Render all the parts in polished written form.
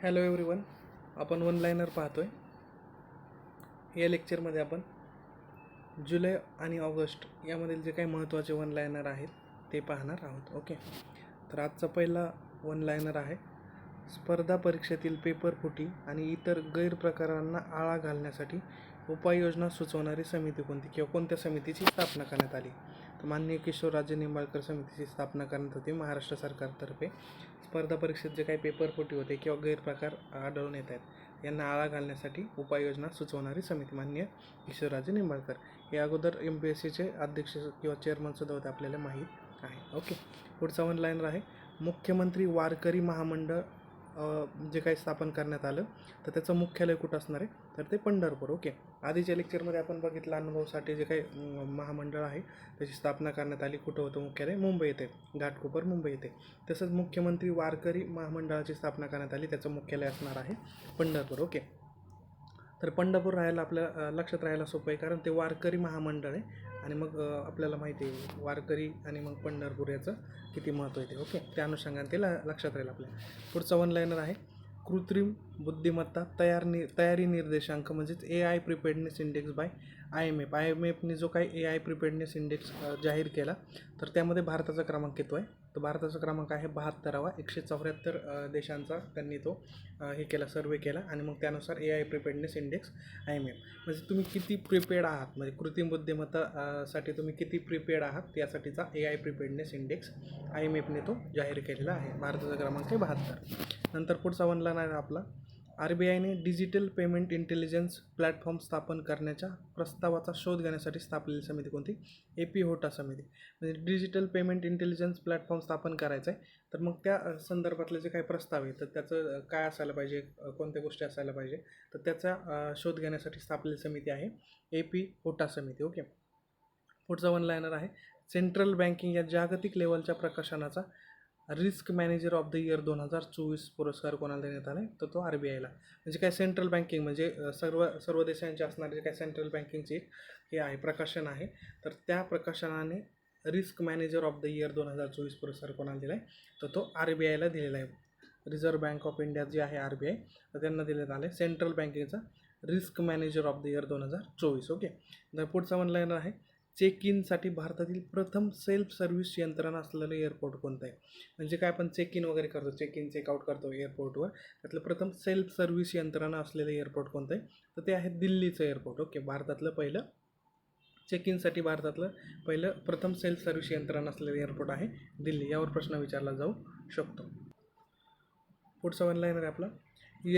Hello everyone, आपण one liner पाहतोय. या लेक्चरमध्ये आपण जुलै आणि ऑगस्ट यामधील जे काही महत्त्वाचे वन लायनर आहेत ते पाहणार आहोत. ओके, तर आजचा पहिला वन लायनर आहे, स्पर्धा परीक्षेतील पेपर फुटी आणि इतर गैरप्रकारांना आळा घालण्यासाठी उपाययोजना सुचवणारी समिती कोणती किंवा कोणत्या समितीची स्थापना करण्यात आली. तर माननीय किशोरराजे निंबाळकर समितीची स्थापना करण्यात होती महाराष्ट्र सरकारतर्फे. स्पर्धा परीक्षेत जे काही पेपर फुटी होते किंवा गैरप्रकार आढळून येत आहेत यांना आळा घालण्यासाठी उपाययोजना सुचवणारी समिती माननीय किशोरराजे निंबाळकर. या अगोदर MPSCचे अध्यक्ष किंवा चेअरमनसुद्धा होते, आपल्याला माहीत आहे. ओके, पुढचा वन लायनर आहे, मुख्यमंत्री वारकरी महामंडळ जे काही स्थापन करण्यात आलं तर त्याचं मुख्यालय कुठं असणार आहे, तर ते पंढरपूर. ओके, आधीच्या लेक्चरमध्ये आपण बघितलं अनुभवसाठी जे काही महामंडळ आहे त्याची स्थापना करण्यात आली. कुठं होतं मुख्यालय? मुंबई येथे, घाटकोपर मुंबई येथे. तसंच मुख्यमंत्री वारकरी महामंडळाची स्थापना करण्यात आली, त्याचं मुख्यालय असणार आहे पंढरपूर. ओके, तर पंढरपूर राहायला आपल्या लक्षात राहायला सोपं आहे, कारण ते वारकरी महामंडळ आहे आणि मग आपल्याला माहिती आहे वारकरी आणि मग पंढरपूर याचं किती महत्त्व आहे ते. ओके, त्या अनुषंगाने ते लक्षात राहील आपल्या. पुढचा वन लायनर आहे, कृत्रिम बुद्धिमत्ता तयारी निर्देशांक म्हणजेच AI प्रिपेअर्डनेस इंडेक्स बाय IMFने जो काही AI प्रिपेअर्डनेस इंडेक्स जाहीर केला तर त्यामध्ये भारताचा क्रमांक किती आहे, तर भारताचा क्रमांक आहे 72वा. 174 देशांचा त्यांनी तो हे केला, सर्वे केला आणि मग त्यानुसार AI प्रिपेअर्डनेस इंडेक्स IMF म्हणजे तुम्ही किती प्रिपेअर्ड आहात, म्हणजे कृत्रिम बुद्धिमत्ता साठी तुम्ही किती प्रिपेअर्ड आहात यासाठीचा AI प्रिपेअर्डनेस इंडेक्स IMFने तो जाहीर केलेला आहे. भारताचा क्रमांक आहे 72. नंतर पुढचा वन लायनर आहे आपला, RBIने डिजिटल पेमेंट इंटेलिजन्स प्लॅटफॉर्म स्थापन करण्याच्या प्रस्तावाचा शोध घेण्यासाठी स्थापलेली समिती कोणती? AP होटा समिती. म्हणजे डिजिटल पेमेंट इंटेलिजन्स प्लॅटफॉर्म स्थापन करायचं आहे तर मग त्या संदर्भातले जे काही प्रस्ताव आहे तर त्याचं काय असायला पाहिजे, कोणत्या गोष्टी असायला पाहिजे, तर त्याचा शोध घेण्यासाठी स्थापलेली समिती आहे AP होटा समिती. ओके, पुढचा वन लायनर आहे, सेंट्रल बँकिंग या जागतिक लेवलच्या प्रकाशनाचा risk manager of the year 2024 पुरस्कार कोणाला देण्यात आला आहे, तर तो RBIला. म्हणजे काय सेंट्रल बँकिंग म्हणजे सर्व देशांचे असणारे जे काय सेंट्रल बँकिंगचे हे आहे प्रकाशन आहे, तर त्या प्रकाशनाने risk manager of the year 2024 पुरस्कार कोणाला दिला आहे, तर तो RBIला दिलेला आहे. रिझर्व्ह बँक ऑफ इंडिया जे आहे RBI, तर त्यांना देण्यात आलं आहे सेंट्रल बँकिंगचा risk manager of the year 2024. Okay, तर पुढचा वन लायनर आहे, चेक इनसाठी भारतातील प्रथम सेल्फ सर्व्हिस यंत्रणा असलेलं एअरपोर्ट कोणतं आहे. म्हणजे काय, आपण चेक इन वगैरे करतो, चेक इन चेकआउट करतो एअरपोर्टवर, त्यातलं प्रथम सेल्फ सर्व्हिस यंत्रणा असलेलं एअरपोर्ट कोणतं आहे, तर ते आहे दिल्लीचं एअरपोर्ट. ओके, भारतातलं पहिलं चेक इनसाठी भारतातलं पहिलं प्रथम सेल्फ सर्व्हिस यंत्रणा असलेलं एअरपोर्ट आहे दिल्ली. यावर प्रश्न विचारला जाऊ शकतो. पुढचा वन लायनर आहे आपला,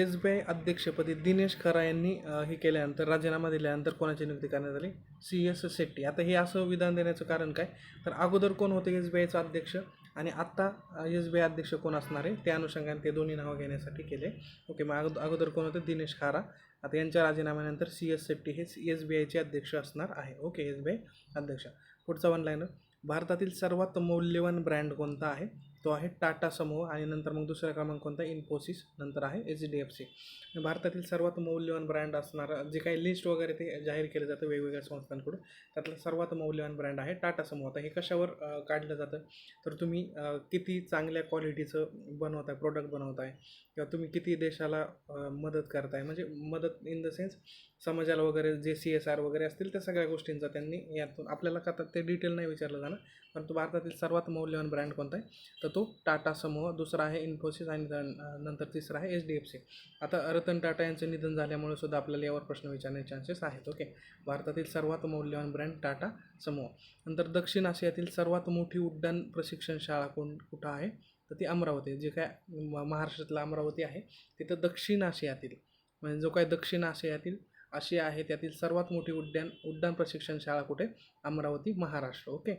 SBI अध्यक्षपदी दिनेश खरा यांनी हे केल्यानंतर राजीनामा दिल्यानंतर कोणाची नियुक्ती करण्यात आली? CS शेट्टी. आता हे असं विधान देण्याचं कारण काय, तर अगोदर कोण होते SBIचा अध्यक्ष आणि आत्ता SBI अध्यक्ष कोण असणार आहे त्या अनुषंगाने ते दोन्ही नावं घेण्यासाठी केले. ओके, मग अगोदर कोण होते? दिनेश खारा. आता यांच्या राजीनाम्यानंतर CS शेट्टी हे SBIचे अध्यक्ष असणार आहे. ओके, SBI अध्यक्ष. पुढचा वन लायनर, भारतातील सर्वात मौल्यवान ब्रँड कोणता आहे, तो आहे टाटा समूह आणि नंतर मग दुसरा क्रमांक कोणता? इन्फोसिस, नंतर आहे HDFC. भारतातील सर्वात मौल्यवान ब्रँड असणारं जे काही लिस्ट वगैरे ते जाहीर केलं जातं वेगवेगळ्या संस्थांकडून, त्यातलं सर्वात मौल्यवान ब्रँड आहे टाटा समूह. आता हे कशावर काढलं जातं, तर तुम्ही किती चांगल्या क्वालिटीचं बनवताय, प्रोडक्ट बनवताय किंवा तुम्ही किती देशाला मदत करताय, म्हणजे मदत इन द सेन्स समाजाला वगैरे जे CSR वगैरे असतील त्या सगळ्या गोष्टींचा त्यांनी यातून आपल्याला का ते डिटेल नाही विचारलं जाणार, परंतु भारतातील सर्वात मौल्यवान ब्रँड कोणता आहे, तर तो टाटा समूह. दुसरा आहे इन्फोसिस आणि नंतर तिसरा आहे HDFC. आता रतन टाटा यांचं निधन झाल्यामुळे सुद्धा आपल्याला यावर प्रश्न विचारण्याचे चान्सेस आहेत. ओके, भारतातील सर्वात मौल्यवान ब्रँड टाटा समूह. नंतर दक्षिण आशियातील सर्वात मोठी उड्डाण प्रशिक्षण शाळा कुठं आहे, तर ती अमरावती. जे काय महाराष्ट्रातलं अमरावती आहे तिथं दक्षिण आशियातील, म्हणजे जो काय दक्षिण आशिया आहे त्यातील सर्वात मोठी उड्डाण प्रशिक्षण शाळा कुठे? अमरावती, महाराष्ट्र. ओके,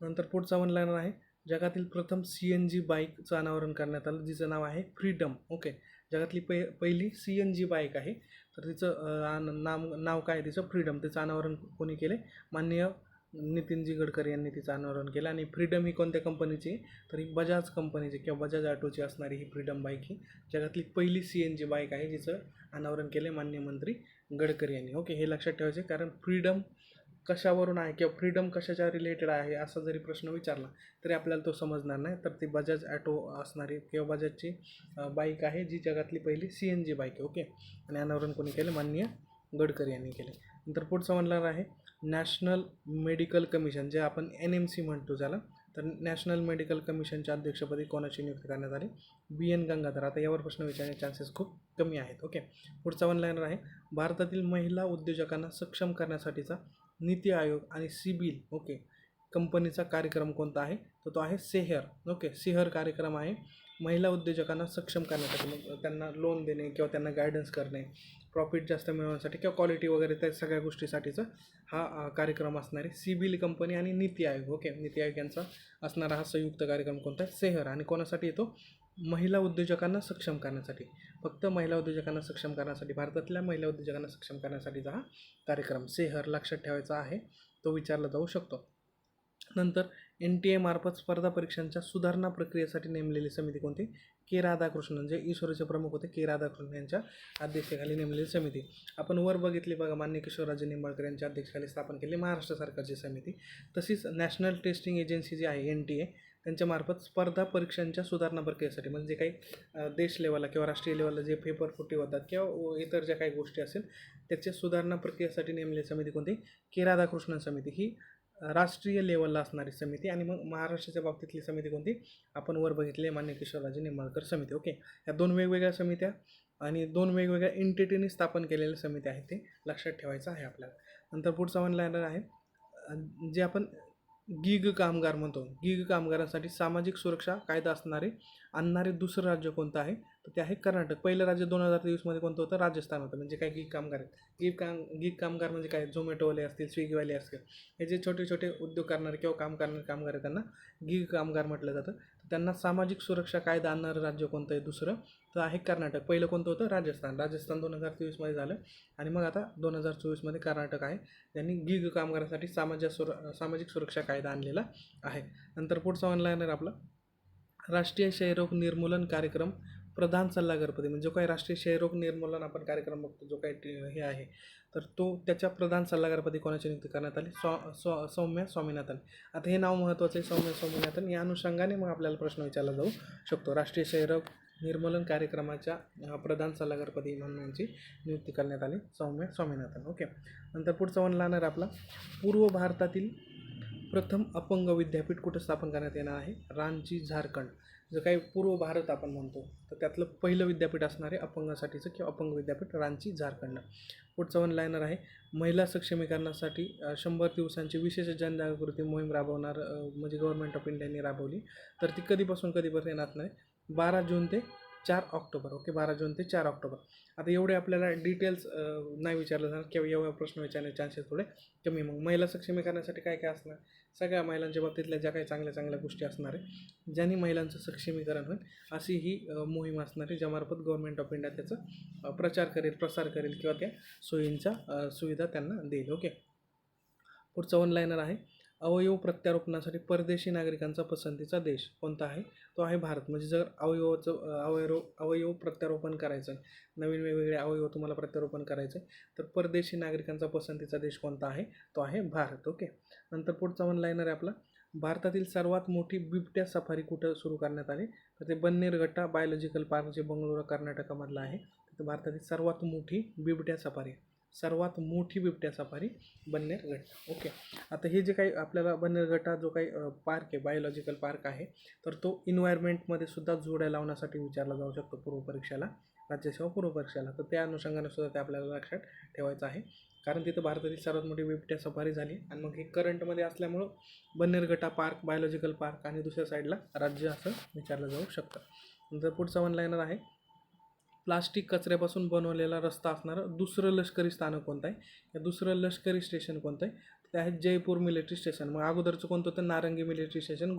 नंतर पुढचा वन लायनर आहे, जगातील प्रथम CNG बाईकचं अनावरण करण्यात आलं, जिचं नाव आहे फ्रीडम. ओके, जगातली पहिली CNG बाईक आहे तर तिचं नाव काय आहे तिचं? फ्रीडम. तिचं अनावरण कोणी केले? माननीय नितीनजी गडकरी यांनी तिचं अनावरण केलं. आणि फ्रीडम ही कोणत्या कंपनीची? तर ही बजाज कंपनीची किंवा बजाज ऑटोची असणारी ही फ्रीडम बाईक ही जगातली पहिली CNG बाईक आहे, जिचं अनावरण केले माननीय मंत्री गडकरी यांनी. ओके, हे लक्षात ठेवायचे, कारण फ्रीडम कशावरून आहे किंवा फ्रीडम कशाच्या रिलेटेड आहे असा जरी प्रश्न विचारला तरी आपल्याला तो समजणार नाही. तर ती बजाज ॲटो असणारी किंवा बजाजची बाईक आहे, जी जगातली पहिली CNG बाईक आहे. ओके, आणि अनावरण कोणी केलं? माननीय गडकरी यांनी केले. नंतर पुढचं म्हणणार आहे नॅशनल मेडिकल कमिशन, जे आपण NMC म्हणतो ज्याला. तर नॅशनल मेडिकल कमिशनच्या अध्यक्षपदी कोणाची नियुक्ती करण्यात आली? BN गंगाधर. आता यावर प्रश्न विचारण्याचे चान्सेस खूप कमी आहेत. ओके, पुढचा वन लाईनर आहे भारतातील महिला उद्योजकांना सक्षम करण्यासाठीचा नीती आयोग आणि सिबिल ओके कंपनीचा कार्यक्रम कोणता आहे? तर तो आहे सेहर. ओके, सेहर कार्यक्रम आहे महिला उद्योजकांना सक्षम करण्यासाठी, मग त्यांना लोन देणे किंवा त्यांना गायडन्स करणे, प्रॉफिट जास्त मिळवण्यासाठी किंवा क्वालिटी वगैरे त्या सगळ्या गोष्टीसाठीचा हा कार्यक्रम असणार आहे. सिबिल कंपनी आणि नीती आयोग. ओके, नीती आयोग यांचा असणारा हा संयुक्त कार्यक्रम कोणता आहे? सेहर. आणि कोणासाठी येतो? महिला उद्योजकांना सक्षम करण्यासाठी, फक्त महिला उद्योजकांना सक्षम करण्यासाठी, भारतातल्या महिला उद्योजकांना सक्षम करण्यासाठीचा हा कार्यक्रम सेहर लक्षात ठेवायचा आहे, तो विचारला जाऊ शकतो. नंतर NTA मार्फत स्पर्धा परीक्षांच्या सुधारणा प्रक्रियेसाठी नेमलेली समिती कोणती? के राधाकृष्णन, जे इस्रोचे प्रमुख होते के राधाकृष्णन यांच्या अध्यक्षतेखाली नेमलेली समिती. आपण वर बघितली बघा, माननीय किशोरराजे निंबाळकर यांच्या अध्यक्षतेखाली स्थापन केली महाराष्ट्र सरकारची समिती. तशीच नॅशनल टेस्टिंग एजन्सी जी आहे NTA, त्यांच्यामार्फत स्पर्धा परीक्षांच्या सुधारणा प्रक्रियेसाठी, म्हणजे काही देश लेवलला किंवा राष्ट्रीय लेवलला जे पेपर फुटी होतात किंवा इतर ज्या काही गोष्टी असेल त्याच्या सुधारणा प्रक्रियेसाठी नेमलेली समिती कोणती? के राधाकृष्णन समिती. ही राष्ट्रीय लेवलला असणारी समिती. आणि मग महाराष्ट्राच्या बाबतीतली समिती कोणती? आपण वर बघितली मान्य किशोरराजे निंबाळकर समिती. ओके, या दोन वेगवेगळ्या समित्या आणि दोन वेगवेगळ्या एंटिटीने स्थापन केलेल्या समित्या आहेत, ते लक्षात ठेवायचं आहे आपल्याला. नंतर पुढचा वन लाईनर आहे जे आपण गिग कामगार म्हणतो. गिग कामगारांसाठी सामाजिक सुरक्षा कायदा आणणारे दुसरं राज्य कोणतं आहे? तर ते आहे कर्नाटक. पहिलं राज्य 2023मध्ये कोणतं होतं? राजस्थान होतं. म्हणजे काय गिग कामगार आहेत. गिग कामगार म्हणजे काय? झोमॅटोवाले असतील, स्विगीवाले असतील, हे जे छोटे छोटे उद्योग करणारे किंवा काम करणारे कामगार आहेत त्यांना गिग कामगार म्हटलं जातं. तर त्यांना सामाजिक सुरक्षा कायदा आणणारं राज्य कोणतं आहे दुसरं? तर आहे कर्नाटक. पहिलं कोणतं होतं? राजस्थान. 2023मध्ये झालं आणि मग आता 2024मध्ये कर्नाटक आहे, त्यांनी गिग कामगारांसाठी सामाजिक सुरक्षा कायदा आणलेला आहे. नंतर पुढचा ऑनलाईनर आपला राष्ट्रीय क्षयरोग निर्मूलन कार्यक्रम प्रधान सल्लागारपदी, म्हणजे जो काही राष्ट्रीय क्षयरोग निर्मूलन आपण कार्यक्रम बघतो, जो काही हे आहे, तर तो त्याच्या प्रधान सल्लागारपदी कोणाची नियुक्ती करण्यात आली? सौम्या स्वामीनाथन. आता हे नाव महत्त्वाचं आहे, सौम्या स्वामीनाथन. या अनुषंगाने मग आपल्याला प्रश्न विचारला जाऊ शकतो. राष्ट्रीय क्षयरोग निर्मूलन कार्यक्रमाच्या प्रधान सल्लागारपदी म्हणून यांची नियुक्ती करण्यात आली, सौम्या स्वामीनाथन. ओके, नंतर पुढचा वन लाईनर आपला पूर्व भारतातील प्रथम अपंग विद्यापीठ कुठे स्थापन करण्यात येणार आहे? रांची, झारखंड. जर काही पूर्व भारत आपण म्हणतो तर त्यातलं पहिलं विद्यापीठ असणार आहे अपंगासाठीचं किंवा अपंग विद्यापीठ, रांची, झारखंड. पुढचं वन लाईनर आहे महिला सक्षमीकरणासाठी 100 दिवसांची विशेष जनजागृती मोहीम राबवणार, म्हणजे गव्हर्नमेंट ऑफ इंडियाने राबवली. तर ती कधीपासून कधीपर्यंत येणार नाही? 12 जून ते 4 ऑक्टोबर. ओके, 12 जून ते 4 ऑक्टोबर. आता एवढे आपल्याला डिटेल्स नाही विचारलं जाणार किंवा एवढा प्रश्न विचारण्याचे चान्सेस थोडे कमी. मग महिला सक्षमीकरणासाठी काय काय असणार? सगळ्या महिलांच्या बाबतीतल्या ज्या काही चांगल्या चांगल्या गोष्टी असणार आहे, ज्यांनी महिलांचं सक्षमीकरण होईल, अशी ही मोहीम असणार आहे, ज्यामार्फत गव्हर्नमेंट ऑफ इंडिया त्याचा प्रसार करेल किंवा त्या सोयींचा सुविधा त्यांना देईल. ओके, पुढचं वन लाईनर आहे अवयव प्रत्यारोपणासाठी परदेशी नागरिकांचा पसंतीचा देश कोणता आहे? तो आहे भारत. म्हणजे जर अवयव प्रत्यारोपण करायचं आहे, नवीन वेगवेगळे अवयव तुम्हाला प्रत्यारोपण करायचं आहे, तर परदेशी नागरिकांचा पसंतीचा देश कोणता आहे? तो आहे भारत. ओके, नंतर पुढचा वन लाईनर आहे आपला भारतातील सर्वात मोठी बिबट्या सफारी कुठं सुरू करण्यात आली? तर ते बन्नेरघट्टा बायोलॉजिकल पार्क, जे बंगळुरू कर्नाटकामधलं आहे. तर भारतातील सर्वात मोठी बिबट्या सफारी बन्नेरघट्टा. ओके, आता हे जे काही आपल्याला बन्नेरघट्टा जो काही पार्क आहे, बायोलॉजिकल पार्क आहे, तर तो इन्व्हायरमेंटमध्ये सुद्धा जोड्या लावण्यासाठी विचारला जाऊ शकतो पूर्व परीक्षेला, राज्यसेवा पूर्व परीक्षेला. तर त्या अनुषंगाने सुद्धा ते आपल्याला लक्षात ठेवायचं आहे, कारण तिथं भारतातील सर्वात मोठी बिबट्या सफारी झाली. आणि मग हे करंटमध्ये असल्यामुळं बन्नेरघट्टा पार्क, बायोलॉजिकल पार्क आणि दुसऱ्या साईडला राज्य असं विचारलं जाऊ शकतं. नंतर पुढचा वन लाईनर आहे प्लास्टिक कचऱ्यापासून बनवलेला रस्ता असणारं दुसरं लष्करी स्थानक कोणतं आहे? या दुसरं लष्करी स्टेशन कोणतं आहे? ते आहे जयपूर मिलिटरी स्टेशन. मग अगोदरचं कोणतं होतं? नारंगी मिलिटरी स्टेशन,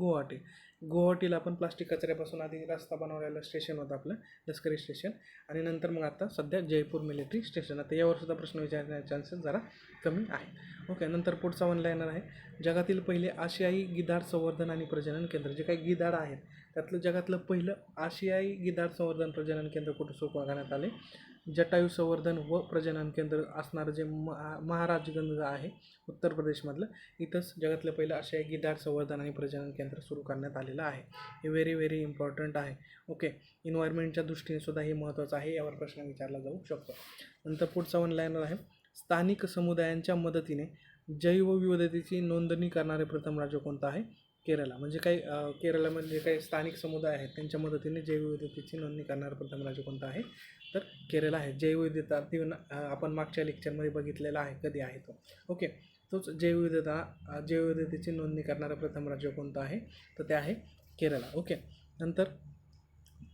गुवाहाटीला आपण प्लास्टिक कचऱ्यापासून आधी रस्ता बनवलेलं स्टेशन होतं आपलं लष्करी स्टेशन, आणि नंतर मग आता सध्या जयपूर मिलिटरी स्टेशन. आता यावर सुद्धा प्रश्न विचारण्याचे चान्सेस जरा कमी आहे. ओके, नंतर पुढचा वन लाईनर आहे जगातील पहिले आशियाई गिधाड संवर्धन आणि प्रजनन केंद्र. जे काही गिधाड आहेत त्यातलं जगातलं पहिलं आशियाई गिधाड संवर्धन प्रजनन केंद्र कुठं सुरू करण्यात आले? जटायू संवर्धन व प्रजनन केंद्र असणारं जे महाराजगंज आहे उत्तर प्रदेशमधलं, इथंच जगातलं पहिलं आशियाई गिधाड संवर्धन आणि प्रजनन केंद्र सुरू करण्यात आलेलं आहे. हे व्हेरी इम्पॉर्टंट आहे. ओके, इन्व्हायरमेंटच्या दृष्टीने सुद्धा हे महत्त्वाचं आहे, यावर प्रश्न विचारला जाऊ शकतो. नंतर पुढचा वन लाईनर आहे, स्थानिक समुदायांच्या मदतीने जैवविविधतेची नोंदणी करणारे प्रथम राज्य कोणतं आहे? केरळ. म्हणजे काही केरळमध्ये जे काही स्थानिक समुदाय आहेत त्यांच्या मदतीने जैवविविधतेची नोंदणी करणारं प्रथम राज्य कोणतं आहे? तर केरळ आहे. जैवविविधता ती आपण मागच्या लेक्चरमध्ये बघितलेला आहे, कधी आहे तो. ओके, तोच जैवविविधतेची नोंदणी करणारं प्रथम राज्य कोणतं आहे? तर ते आहे केरळ. ओके, नंतर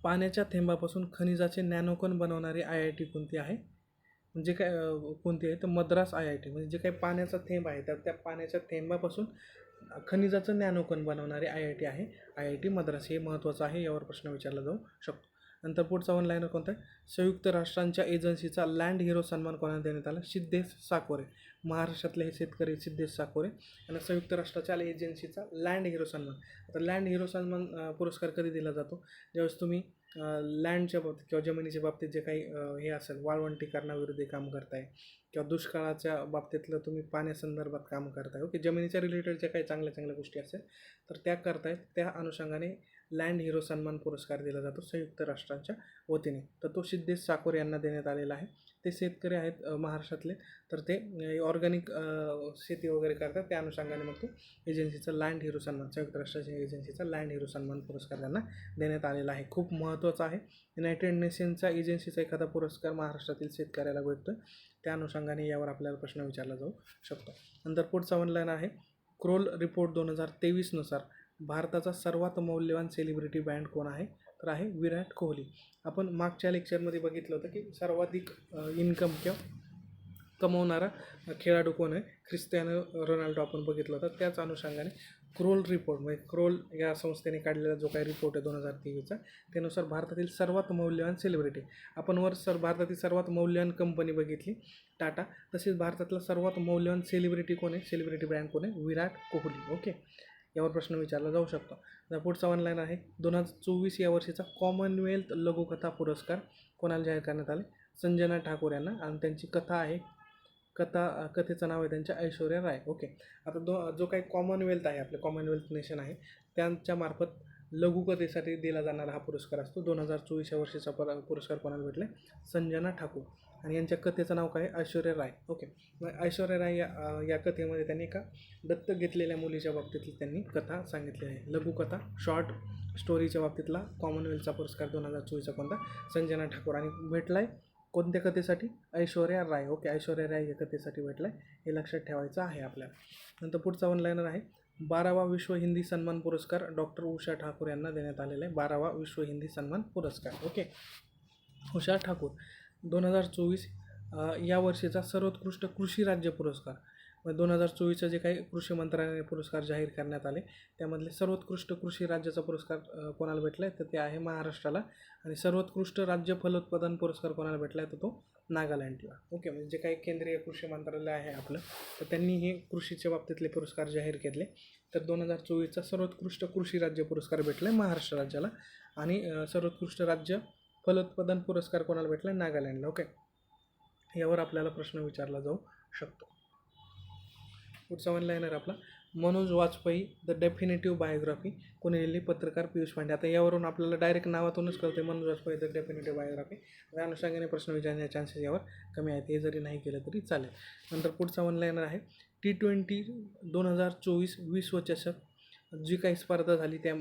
पाण्याच्या थेंबापासून खनिजाचे नॅनोकण बनवणारी IIT कोणती आहे? म्हणजे काय कोणती आहे? तर मद्रास IIT. म्हणजे जे काही पाण्याचा थेंब आहे तर त्या पाण्याच्या थेंबापासून खनिजाचं नॅनोकण बनवणारे IIT आहे IIT मद्रास. हे महत्त्वाचं आहे, यावर प्रश्न विचारला जाऊ शकतो. नंतर पुढचा वन लाईनर कोणता आहे? संयुक्त राष्ट्रांच्या एजन्सीचा लँड हिरो सन्मान कोणाला देण्यात आला? सिद्धेश साकोरे. महाराष्ट्रातले हे शेतकरी सिद्धेश साकोरे आणि संयुक्त राष्ट्राच्या एजन्सीचा लँड हिरो सन्मान. आता लँड हिरो सन्मान पुरस्कार कधी दिला जातो? ज्यावेळेस तुम्ही लँडच्या बाबतीत किंवा जमिनीच्या बाबतीत जे काही हे असेल, वाळवंटीकरणाविरोधी काम करताय किंवा दुष्काळाच्या बाबतीतलं तुम्ही पाण्यासंदर्भात काम करताय. ओके, जमिनीच्या रिलेटेड जे काही चांगल्या गोष्टी असेल तर त्या करतायत, त्या अनुषंगाने लँड हिरो सन्मान पुरस्कार दिला जातो संयुक्त राष्ट्रांच्या वतीने. तर तो सिद्धेश साकोरे यांना देण्यात आलेला आहे. ते शेतकरी आहेत महाराष्ट्रातले, तर ते ऑर्गॅनिक शेती वगैरे करतात, त्या अनुषंगाने मग तो एजन्सीचा लँड हिरो सन्मान, संयुक्त राष्ट्राच्या एजन्सीचा लँड हिरो सन्मान पुरस्कार त्यांना देण्यात आलेला आहे. खूप महत्त्वाचा आहे. युनायटेड नेशनच्या एजन्सीचा एखादा पुरस्कार महाराष्ट्रातील शेतकऱ्याला भेटतो, त्या अनुषंगाने यावर आपल्याला प्रश्न विचारला जाऊ शकतो. नंतर पुढचा वन लाईन आहे, क्रोल रिपोर्ट 2023 नुसार भारताचा सर्वात मौल्यवान सेलिब्रिटी ब्रँड कोण आहे? तर आहे विराट कोहली. आपण मागच्या लेक्चरमध्ये बघितलं होतं की सर्वाधिक इन्कम किंवा कमवणारा खेळाडू कोण आहे? क्रिस्टियानो रोनाल्डो आपण बघितलं होतं. त्याच अनुषंगाने क्रोल रिपोर्ट, म्हणजे क्रोल या संस्थेने काढलेला जो काही रिपोर्ट आहे 2023चा, त्यानुसार भारतातील सर्वात मौल्यवान सेलिब्रिटी, आपण भारतातील सर्वात मौल्यवान कंपनी बघितली टाटा, तसेच भारतातला सर्वात मौल्यवान सेलिब्रिटी कोण आहे? सेलिब्रिटी ब्रँड कोण आहे? विराट कोहली. ओके, यावर प्रश्न विचारला जाऊ शकतो. तर पुढचा वन लाईन आहे, 2024 या वर्षीचा कॉमनवेल्थ लघुकथा पुरस्कार कोणाला जाहीर करण्यात आले? संजना ठाकूर यांना. आणि त्यांची कथा आहे, कथेचं नाव आहे त्यांच्या ऐश्वर्या राय. ओके, आता जो काही कॉमनवेल्थ आहे, आपलं कॉमनवेल्थ नेशन आहे, त्यांच्यामार्फत लघुकथेसाठी दिला जाणारा हा पुरस्कार असतो. 2024 या वर्षीचा पुरस्कार कोणाला भेटला? संजना ठाकूर. आणि यांच्या कथेचं नाव काय? ऐश्वर्या राय. ओके, मग ऐश्वर्या राय या कथेमध्ये त्यांनी एका दत्तक घेतलेल्या मुलीच्या बाबतीतली त्यांनी कथा सांगितली आहे. लघुकथा, शॉर्ट स्टोरीच्या बाबतीतला कॉमनवेल्थचा पुरस्कार 2024चा कोणता? संजना ठाकूर. आणि भेटला आहे कोणत्या कथेसाठी? ऐश्वर्या राय. ओके, ऐश्वर्या राय या कथेसाठी भेटला आहे, हे लक्षात ठेवायचं आहे आपल्याला. नंतर पुढचा वन लाईनर आहे, 12वा विश्व हिंदी सन्मान पुरस्कार डॉक्टर उषा ठाकूर यांना देण्यात आलेला आहे. 12वा विश्व हिंदी सन्मान पुरस्कार. ओके, उषा ठाकूर. 2024 या वर्षीचा सर्वोत्कृष्ट कृषी राज्य पुरस्कार, 2024चं जे काही कृषी मंत्रालयाने पुरस्कार जाहीर करण्यात आले त्यामधले सर्वोत्कृष्ट कृषी राज्याचा पुरस्कार कोणाला भेटला आहे? तर ते आहे महाराष्ट्राला. आणि सर्वोत्कृष्ट राज्य फलोत्पादन पुरस्कार कोणाला भेटला आहे? तर तो नागालँडला. ओके, म्हणजे जे काही केंद्रीय कृषी मंत्रालय आहे आपलं, तर त्यांनी हे कृषीच्या बाबतीतले पुरस्कार जाहीर केले. तर 2024चा सर्वोत्कृष्ट कृषी राज्य पुरस्कार भेटला आहे महाराष्ट्र राज्याला. आणि सर्वोत्कृष्ट राज्य फलोत्पादन पुरस्कार कोणाला भेटला? नागालँडला. ओके, यावर आपल्याला प्रश्न विचारला जाऊ शकतो. पुढचा वन लाईनर आपला, मनोज वाजपेयी द डेफिनेटिव्ह बायोग्राफी कोणी लिहिली? पत्रकार पियुष पांडे. आता यावरून आपल्याला डायरेक्ट नावातूनच कळते मनोज वाजपेयी द डेफिनेटिव्ह बायोग्राफी. त्या अनुषंगाने प्रश्न विचारण्याचे चान्सेस यावर कमी आहेत, हे जरी नाही केलं तरी चालेल. नंतर पुढचा वन लाईनर आहे, T20 2024 विश्वचषक जी काही स्पर्धा झाली, त्या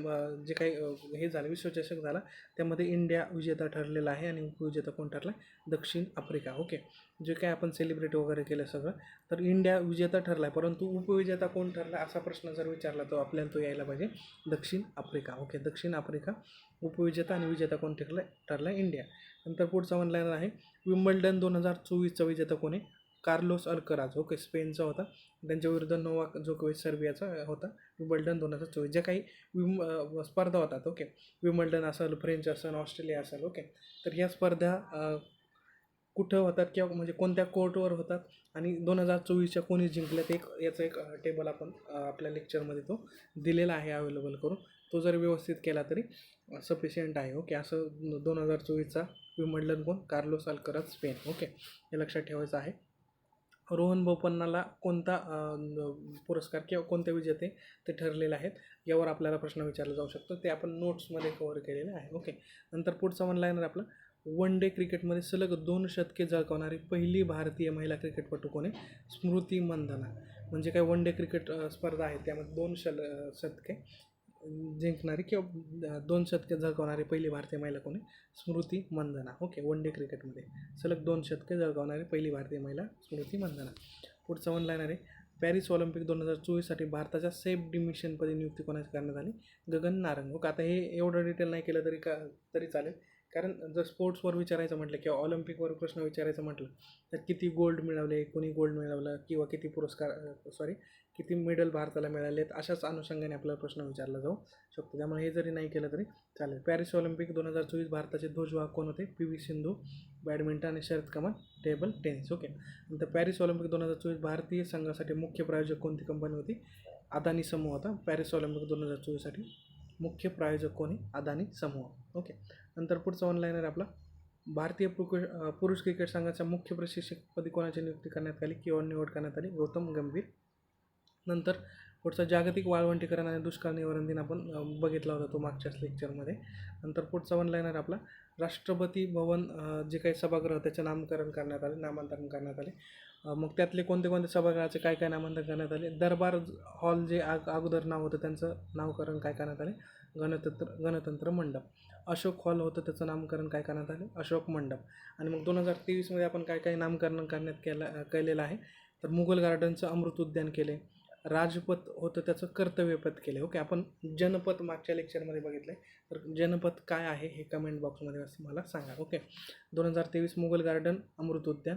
जे काही हे झालं विश्वचषक झाला, त्यामध्ये इंडिया विजेता ठरलेला आहे. आणि उपविजेता कोण ठरला? दक्षिण आफ्रिका. ओके, जे काही आपण सेलिब्रेट वगैरे केलं सगळं, तर इंडिया विजेता ठरला आहे, परंतु उपविजेता कोण ठरला असा प्रश्न जर विचारला तर आपल्याला तो यायला पाहिजे दक्षिण आफ्रिका. ओके, दक्षिण आफ्रिका उपविजेता आणि विजेता कोण ठरला? इंडिया. नंतर पुढचा वन लाईनर आहे, विम्बल्डन 2024चा विजेता कोण आहे? Carlos Alcaraz. ओके, स्पेनचा होता. त्यांच्या विरुद्ध नोवाक जोकोविच सर्बियाचा होता. विम्बल्डन 2024 ज्या काही स्पर्धा होतात, ओके, विम्बल्डन असेल, फ्रेंच असेल, ऑस्ट्रेलिया असेल, ओके, तर ह्या स्पर्धा कुठं होतात किंवा म्हणजे कोणत्या कोर्टवर होतात आणि 2024च्या कोणी जिंकल्यात, याचं एक टेबल आपण आपल्या लेक्चरमध्ये तो दिलेला आहे अवेलेबल करून, तो जर व्यवस्थित केला तरी सफिशियंट आहे. ओके, असं 2024चा विम्बल्डन कोण? Carlos Alcaraz, Spain. ओके, हे लक्षात ठेवायचं आहे. रोहन बोपन्नाला कोणता पुरस्कार किंवा कोणते विजेते ते ठरलेले आहेत यावर आपल्याला प्रश्न विचारला जाऊ शकतो. ते आपण नोट्समध्ये कव्हर केलेले आहे. ओके, नंतर पुढचा वन लाईनर आपला, वन डे क्रिकेटमध्ये सलग 2 शतके झळकावणारी पहिली भारतीय महिला क्रिकेटपटू कोण आहे? स्मृती मंधाना. म्हणजे काय, वन डे क्रिकेट स्पर्धा आहे त्यामध्ये 2 शतके जिंकणारी किंवा 2 शतके झळकावणारी पहिली भारतीय महिला कोण आहे? Smriti Mandhana. Okay, one day क्रिकेटमध्ये सलग 2 शतके झळकावणारी पहिली भारतीय महिला स्मृती मंधाना. पुढचं वन लाईनर आहे, पॅरिस ऑलिम्पिक 2024साठी भारताच्या सेफ डिमिशनपदी नियुक्ती कोणाची करण्यात आली? गगन नारंग. ओके, आता हे एवढं डिटेल नाही केलं तरी चालेल, कारण जर स्पोर्ट्सवर विचारायचं म्हटलं किंवा ऑलिम्पिकवर प्रश्न विचारायचं म्हटलं तर किती गोल्ड मिळवले, कोणी गोल्ड मिळवलं, किंवा किती किती मेडल भारताला मिळालेत, अशाच अनुषंगाने आपल्याला प्रश्न विचारला जाऊ शकतो. त्यामुळे हे जरी नाही केलं तरी चालेल. पॅरिस ऑलिम्पिक 2024 भारताचे ध्वजवाहक कोण होते? PV सिंधू, बॅडमिंटन आणि Sharad Kamal, table tennis. Okay, नंतर पॅरिस ऑलिम्पिक 2024 भारतीय संघासाठी मुख्य प्रायोजक कोणती कंपनी होती? अदानी समूह होता. पॅरिस ऑलिम्पिक 2024साठी मुख्य प्रायोजक कोणी? अदानी समूह. ओके, नंतर पुढचा ऑनलाईनर आपला, भारतीय पुरुष क्रिकेट संघाच्या मुख्य प्रशिक्षकपदी कोणाची नियुक्ती करण्यात आली किंवा निवड करण्यात आली? गौतम गंभीर. नंतर पुढचा जागतिक वाळवंटीकरण आणि दुष्काळ निवारण दिन आपण बघितला होता तो मागच्याच लेक्चरमध्ये. नंतर पुढचा वन लाईनर आपला, राष्ट्रपती भवन जे काही सभागृह त्याचं नामकरण करण्यात आले, नामांतरण करण्यात आले. मग त्यातले कोणते कोणते सभागृहाचे काय नामांतरण करण्यात आले? दरबार हॉल जे अगोदर नाव होतं त्यांचं नामकरण काय करण्यात आले? गणतंत्र मंडप. अशोक हॉल होतं त्याचं नामकरण काय करण्यात आले? अशोक मंडप. आणि मग 2023मध्ये आपण काय नामकरण केलेलं आहे? तर मुघल गार्डनचं अमृत उद्यान केले. राजपथ होतं त्याचं कर्तव्यपथ केले. ओके, आपण जनपथ मागच्या लेक्चरमध्ये बघितलं आहे, तर जनपथ काय आहे हे कमेंट बॉक्समध्ये असं मला सांगा. ओके, 2023 मुघल गार्डन अमृत उद्यान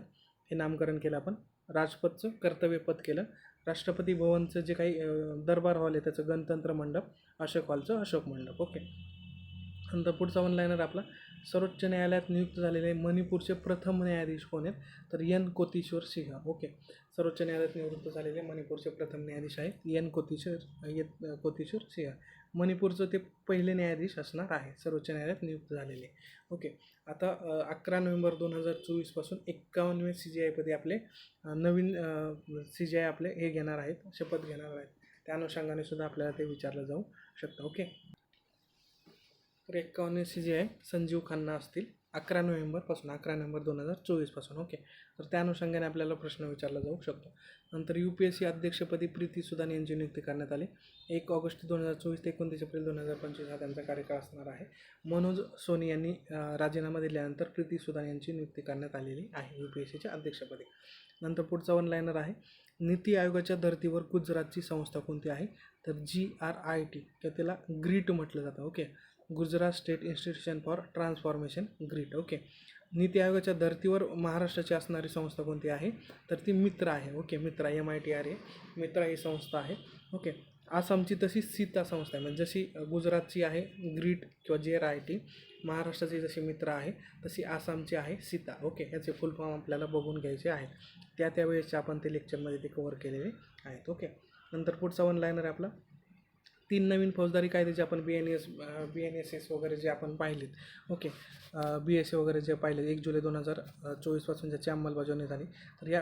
हे नामकरण केलं आपण. राजपथचं कर्तव्यपथ केलं. राष्ट्रपती भवनचं जे काही दरबार हॉल आहे त्याचं गणतंत्र मंडप, अशोक हॉलचं अशोक मंडप. ओके, नंतर पुढचा वन लाईनर आपला, सर्वोच्च न्यायालयात नियुक्त झालेले मणिपूरचे प्रथम न्यायाधीश कोण आहेत? तर एन कोतेश्वर सिंह. ओके, सर्वोच्च न्यायालयात निवृत्त झालेले मणिपूरचे प्रथम न्यायाधीश आहेत एन कोतेश्वर सिंह. मणिपूरचं ते पहिले न्यायाधीश असणार आहे सर्वोच्च न्यायालयात नियुक्त झालेले. ओके, आता 11 नोव्हेंबर 2024पासून 51वें CGI आपले नवीन CGI आपले हे घेणार आहेत, शपथ घेणार आहेत. त्या अनुषंगाने सुद्धा आपल्याला ते विचारलं जाऊ शकतं. ओके, तर 51 CGI संजीव खन्ना असतील 11 नोव्हेंबर 2024पासून. ओके, तर त्या अनुषंगाने आपल्याला प्रश्न विचारला जाऊ शकतो. नंतर UPSC अध्यक्षपदी प्रीती सुदान यांची नियुक्ती करण्यात आली. 1 ऑगस्ट 2024 ते 29 एप्रिल 2025 हा त्यांचा कार्यकाळ असणार आहे. मनोज सोनी यांनी राजीनामा दिल्यानंतर प्रीती सुदान यांची नियुक्ती करण्यात आलेली आहे UPSCच्या अध्यक्षपदी. नंतर पुढचा वन लाईनर आहे, नीती आयोगाच्या धर्तीवर गुजरातची संस्था कोणती आहे? तर GRIT किंवा त्याला ग्रीट म्हटलं जातं. Okay, Gujarat state institution for transformation, GRIT. Okay, NITI आयोगाच्या धर्तीवर महाराष्ट्राची असणारी संस्था कोणती आहे? तर ती मित्र आहे. ओके, मित्रा, MITRA, मित्रा ही संस्था आहे. ओके, आसामची तशी सीता संस्था आहे, म्हणजे जशी गुजरातची आहे ग्रीट किंवा GRIT, महाराष्ट्राची जशी मित्र आहे तशी आसामची आहे सीता. ओके, ह्याचे फुल फॉर्म आपल्याला बघून घ्यायचे आहेत. त्यावेळेसचे आपण ते लेक्चरमध्ये ते कव्हर केलेले आहेत. ओके, नंतर पुढचा वन लाईनर आहे आपला, 3 नवीन फौजदारी कायदे जे आपण BNSS वगैरे जे आपण पाहिलेत. ओके, BSA वगैरे जे पाहिले 1 जुलै 2024पासून ज्याची अंमलबजावणी झाली. तर या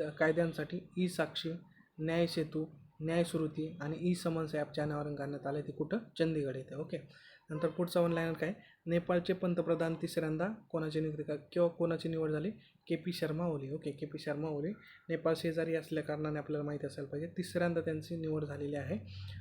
कायद्यांसाठी ई-साक्षी, न्याय सेतू, न्यायश्रुती आणि ई-समन्स ॲपचे अनावरण करण्यात आले. ते कुठं? चंदीगड येथे. ओके, नंतर पुढचा वन लाईनर काय, नेपाळचे पंतप्रधान तिसऱ्यांदा कोणाची नियुक्ती किंवा कोणाची निवड झाली? KP Sharma Oli. Okay, KP Sharma Oli Nepal शेजारी असल्या कारणाने आपल्याला माहिती असायला पाहिजे, तिसऱ्यांदा त्यांची निवड झालेली आहे.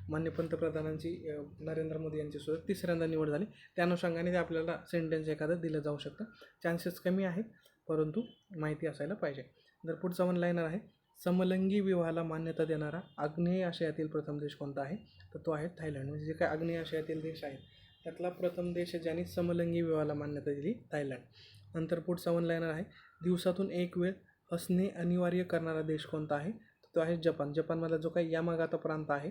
माननीय पंतप्रधानांची नरेंद्र मोदी यांची सुद्धा तिसऱ्यांदा निवड झाली. त्या अनुषंगाने ते आपल्याला सेंटेन्स एखादं दिलं जाऊ शकतं. चान्सेस कमी आहेत परंतु माहिती असायला पाहिजे. जर पुढचा वन लाईनर आहे, समलिंगी विवाहाला मान्यता देणारा आग्नेय आशियातील प्रथम देश कोणता आहे? तर तो आहे थायलंड. म्हणजे जे काही आग्नेय आशियातील देश आहेत त्यातला प्रथम देश ज्यांनी समलिंगी विवाहाला मान्यता दिली, थायलंड. नंतर पुढचा वन लाईनर आहे, दिवसातून एक वेळ हसणे अनिवार्य करणारा देश कोणता आहे? तो आहे जपान. जपानमधला जो काही यामागाता प्रांत आहे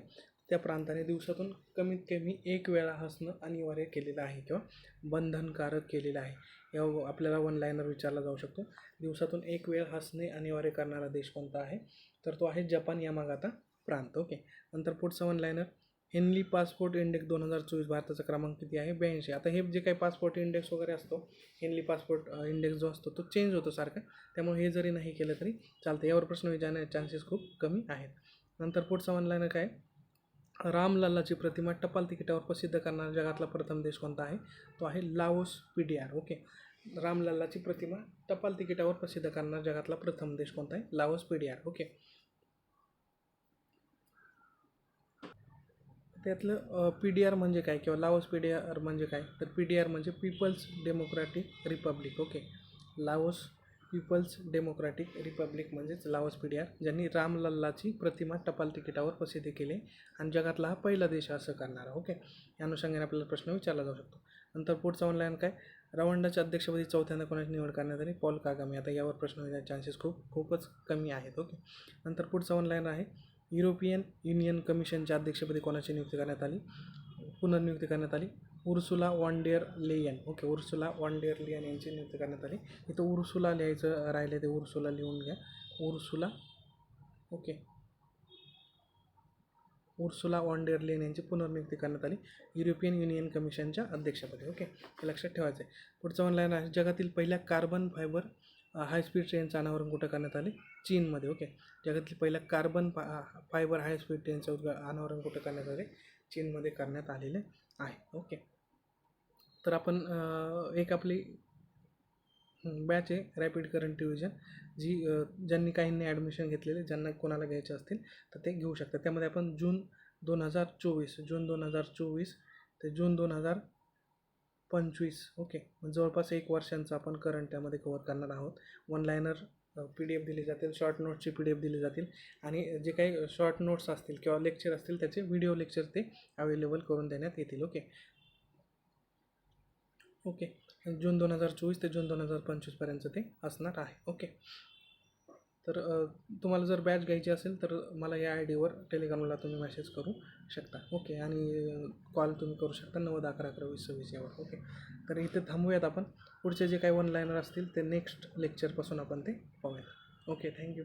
त्या प्रांताने दिवसातून कमीत कमी 1 वेळा हसणं अनिवार्य केलेलं आहे किंवा बंधनकारक केलेलं आहे. या आपल्याला वन लाईनर विचारला जाऊ शकतो. दिवसातून 1 वेळ हसणे अनिवार्य करणारा देश कोणता आहे? तर तो आहे जपान यामागाता प्रांत. ओके, नंतर पुढचा one liner, Henley passport index 2024 भारताचा क्रमांक किती आहे? 82. आता हे जे काही पासपोर्ट इंडेक्स वगैरे असतो, हेनली पासपोर्ट इंडेक्स जो असतो तो चेंज होतो सारखा, त्यामुळे हे जरी नाही केलं तरी चालतं. यावर प्रश्न विचारण्याचे चान्सेस खूप कमी आहेत. नंतर पुढचा ऑनलाईन काय? रामलल्लाची प्रतिमा टपाल तिकिटावर प्रसिद्ध करणारा जगातला प्रथम देश कोणता आहे? तो आहे लाओस PDR. ओके, रामलल्लाची प्रतिमा टपाल तिकिटावर प्रसिद्ध करणारा जगातला प्रथम देश कोणता आहे? Laos PDR. ओके, त्यातलं PDR म्हणजे काय किंवा लाओस PDR म्हणजे काय? तर PDR म्हणजे people's democratic republic. Okay, Laos people's democratic republic म्हणजेच लाओस PDR, ज्यांनी रामलल्लाची प्रतिमा टपाल तिकिटावर प्रसिद्ध केली आणि जगातला हा पहिला देश असं करणारा. ओके, या अनुषंगाने आपल्याला प्रश्न विचारला जाऊ शकतो. नंतर पुढचा ऑनलाईन काय? रवांडाच्या अध्यक्षपदी चौथ्यांदा कोणाची निवड करण्यात आली? Paul Kagame. आता यावर प्रश्न विचारण्याचे चान्सेस खूपच कमी आहेत. ओके, नंतर पुढचा ऑनलाईन आहे युरोपियन युनियन कमिशनच्या अध्यक्षपदी कोणाची नियुक्ती करण्यात आली? पुनर्नियुक्ती करण्यात आली Ursula von der Leyen. Okay, Ursula von der Leyen यांची नियुक्ती करण्यात आली. इथं उर्सुला लिहायचं राहिले ते उर्सुला लिहून घ्या. Ursula. Okay, Ursula von der Leyen यांची पुनर्नियुक्ती करण्यात आली युरोपियन युनियन कमिशनच्या अध्यक्षपदी. ओके, हे लक्षात ठेवायचं आहे. पुढचं ऑनलाईन आहे जगातील पहिल्या कार्बन फायबर हायस्पीड ट्रेनचं अनावरण कुठं करण्यात आले? चीनमध्ये. ओके, जगातील पहिल्या कार्बन फायबर हायस्पीड ट्रेनचं अनावरण कुठं करण्यात आले? चीनमध्ये करण्यात आलेले आहे. ओके, तर आपण एक आपली बॅच आहे रॅपिड करंट डिव्हिजन, जी ज्यांनी काहींनी ॲडमिशन घेतलेले, ज्यांना कोणाला घ्यायचे असतील तर ते घेऊ शकतात. त्यामध्ये आपण जून 2024 ते जून 2025, ओके, जवळपास 1 वर्षांचं आपण करंट त्यामध्ये कवर करणार आहोत. वन लायनर PDF दिली जातील, शॉर्ट नोट्सची PDF दिली जातील आणि जे काही शॉर्ट नोट्स असतील किंवा लेक्चर असतील त्याचे व्हिडिओ लेक्चर ते अवेलेबल करून देण्यात येतील. ओके, ओके, जून 2024 ते जून 2025पर्यंत ते असणार आहे. ओके, तर तुम्हाला जर बॅच घ्यायची असेल तर मला या ID वर टेलिग्रामला तुम्ही मेसेज करू शकता. ओके, आणि कॉल तुम्ही करू शकता 9011112026 यावर. ओके, तर इथे थांबूयात आपण. पुढचे जे काही वन लायनर असतील ते नेक्स्ट लेक्चरपासून आपण ते पाहूयात. Okay, thank you.